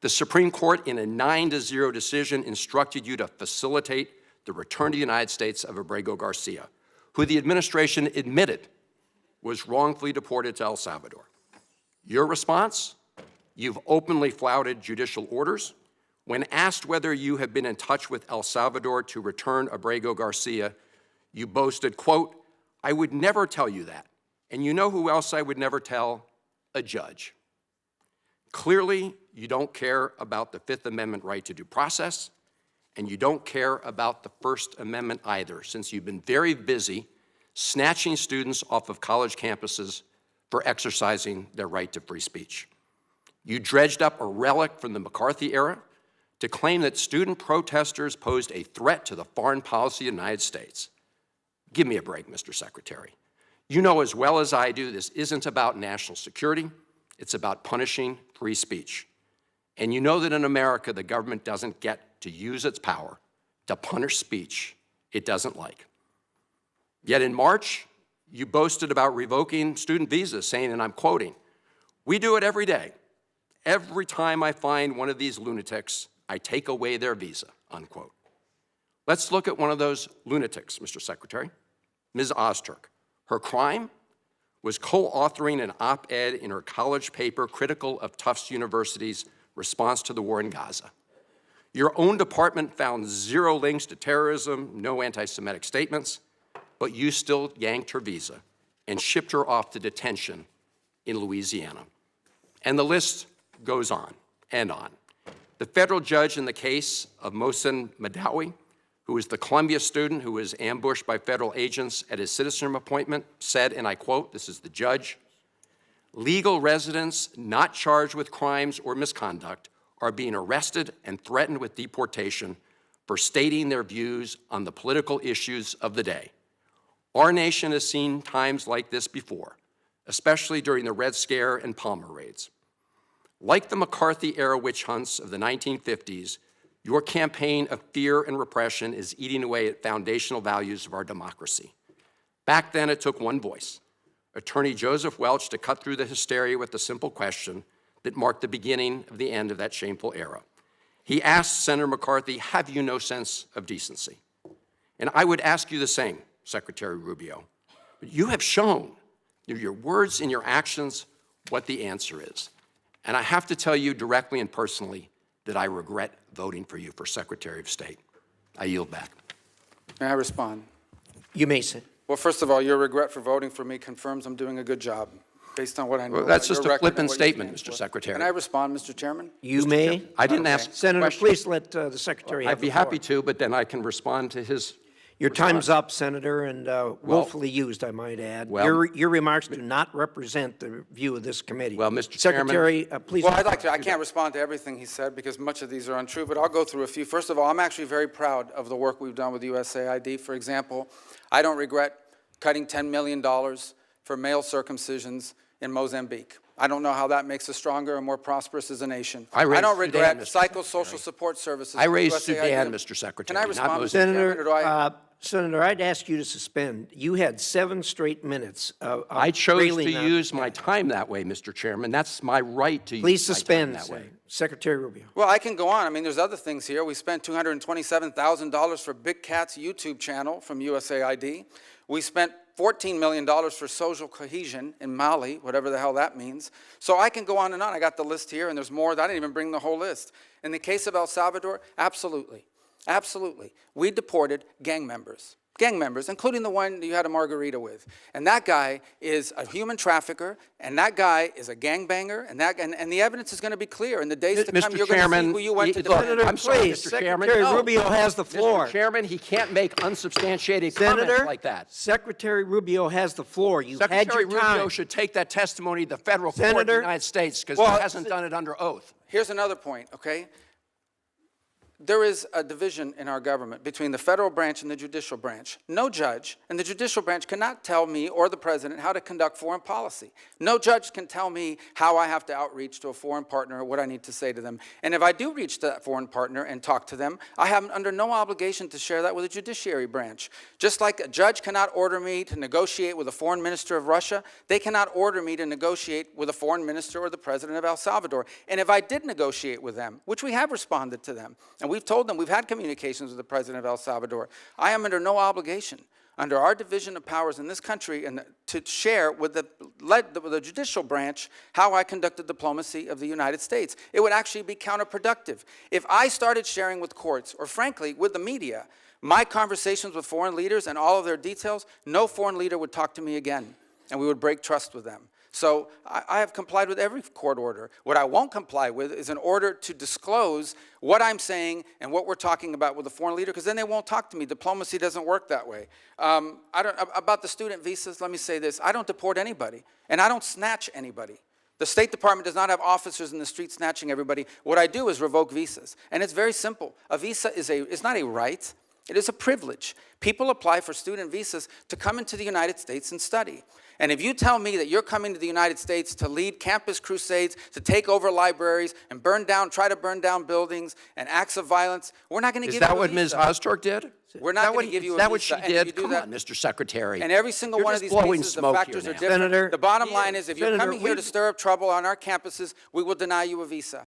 The Supreme Court, in a 9-0 decision, instructed you to facilitate the return to the United States of Abrego Garcia, who the administration admitted was wrongfully deported to El Salvador. Your response? You've openly flouted judicial orders. When asked whether you have been in touch with El Salvador to return Abrego Garcia, you boasted, quote, "I would never tell you that. And you know who else I would never tell? A judge." Clearly, you don't care about the Fifth Amendment right to due process, and you don't care about the First Amendment either, since you've been very busy snatching students off of college campuses for exercising their right to free speech. You dredged up a relic from the McCarthy era to claim that student protesters posed a threat to the foreign policy of the United States. Give me a break, Mr. Secretary. You know as well as I do this isn't about national security, it's about punishing free speech. And you know that in America, the government doesn't get to use its power to punish speech it doesn't like. Yet in March, you boasted about revoking student visas, saying, and I'm quoting, "We do it every day. Every time I find one of these lunatics, I take away their visa," unquote. Let's look at one of those lunatics, Mr. Secretary, Ms. Ozturk. Her crime was co-authoring an op-ed in her college paper critical of Tufts University's response to the war in Gaza. Your own department found 0 links to terrorism, no anti-Semitic statements, but you still yanked her visa and shipped her off to detention in Louisiana. And the list goes on and on. The federal judge in the case of Mohsen Madawi, who is the Columbia student who was ambushed by federal agents at his citizenship appointment, said, and I quote, this is the judge, "Legal residents not charged with crimes or misconduct are being arrested and threatened with deportation for stating their views on the political issues of the day. Our nation has seen times like this before, especially during the Red Scare and Palmer raids. Like the McCarthy-era witch hunts of the 1950s, your campaign of fear and repression is eating away at foundational values of our democracy. Back then, it took one voice, Attorney Joseph Welch, to cut through the hysteria with the simple question that marked the beginning of the end of that shameful era. He asked Senator McCarthy, have you no sense of decency? And I would ask you the same, Secretary Rubio. You have shown through your words and your actions what the answer is. And I have to tell you directly and personally that I regret voting for you for Secretary of State. I yield back. May I respond? You may sit. Well, first of all, your regret for voting for me confirms I'm doing a good job, based on what I know. Well, that's just a flippant statement, Mr. Secretary. Can I respond, Mr. Chairman? You may. I didn't ask Senator, questions. please let the Secretary have I'd be the floor. happy to, but then I can respond to his Your response. time's up, Senator, and willfully used, I might add. Well- your remarks do not represent the view of this committee. Well, Mr. Chairman- Secretary, please. Well, I'd like to. I can't respond to everything he said because much of these are untrue, but I'll go through a few. First of all, I'm actually very proud of the work we've done with USAID. For example, I don't regret cutting $10 million for male circumcisions in Mozambique. I don't know how that makes us stronger and more prosperous as a nation. I don't regret Sudan, Mr. psychosocial support services. I for raised USAID. Sudan, Mr. Secretary. Can I not respond, Mr. Mozambique. Chairman, or do I? Senator, I'd ask you to suspend. You had 7 straight minutes of I chose railing to on- use my time that way, Mr. Chairman. That's my right to Please use my suspend, time that way. Secretary Rubio. Well, I can go on. I mean, there's other things here. We spent $227,000 for Big Cat's YouTube channel from USAID. We spent $14 million for social cohesion in Mali, whatever the hell that means. So I can go on and on. I got the list here, and there's more. I didn't even bring the whole list. In the case of El Salvador, absolutely. Absolutely. We deported gang members, including the one you had a margarita with. And that guy is a human trafficker, and that guy is a gangbanger, and the evidence is going to be clear. In the days to come, Mr. you're going to see Chairman, who you went to look, defend. I'm sorry, Please, Mr. Chairman. Secretary No. Rubio has the floor. Mr. Chairman, he can't make unsubstantiated Senator, comments like that. Secretary Rubio has the floor. You've had Secretary your time. Rubio should take that testimony to the federal court in Senator- the United States because Well, he hasn't done it under oath. Here's another point, okay? There is a division in our government between the federal branch and the judicial branch. No judge in the judicial branch cannot tell me or the president how to conduct foreign policy. No judge can tell me how I have to outreach to a foreign partner or what I need to say to them. And if I do reach to that foreign partner and talk to them, I have under no obligation to share that with the judiciary branch. Just like a judge cannot order me to negotiate with a foreign minister of Russia, they cannot order me to negotiate with a foreign minister or the president of El Salvador. And if I did negotiate with them, which we have responded to them, and we've told them we've had communications with the president of El Salvador, I am under no obligation under our division of powers in this country and to share with the judicial branch how I conducted diplomacy of the United States. It would actually be counterproductive. If I started sharing with courts, or frankly, with the media, my conversations with foreign leaders and all of their details, no foreign leader would talk to me again, and we would break trust with them. So I have complied with every court order. What I won't comply with is an order to disclose what I'm saying and what we're talking about with a foreign leader, because then they won't talk to me. Diplomacy doesn't work that way. About the student visas, let me say this. I don't deport anybody, and I don't snatch anybody. The State Department does not have officers in the street snatching everybody. What I do is revoke visas, and it's very simple. A visa is not a right. It is a privilege. People apply for student visas to come into the United States and study. And if you tell me that you're coming to the United States to lead campus crusades, to take over libraries and try to burn down buildings and acts of violence, we're not going to give you a visa. Is that what Ms. Ozturk did? We're not going to give you a visa. Is that what she did? Come on, Mr. Secretary. And every single You're one of just these blowing cases, the smoke factors here are now. different. Senator, The bottom line is, if you're Senator, coming here to stir up trouble on our campuses, we will deny you a visa.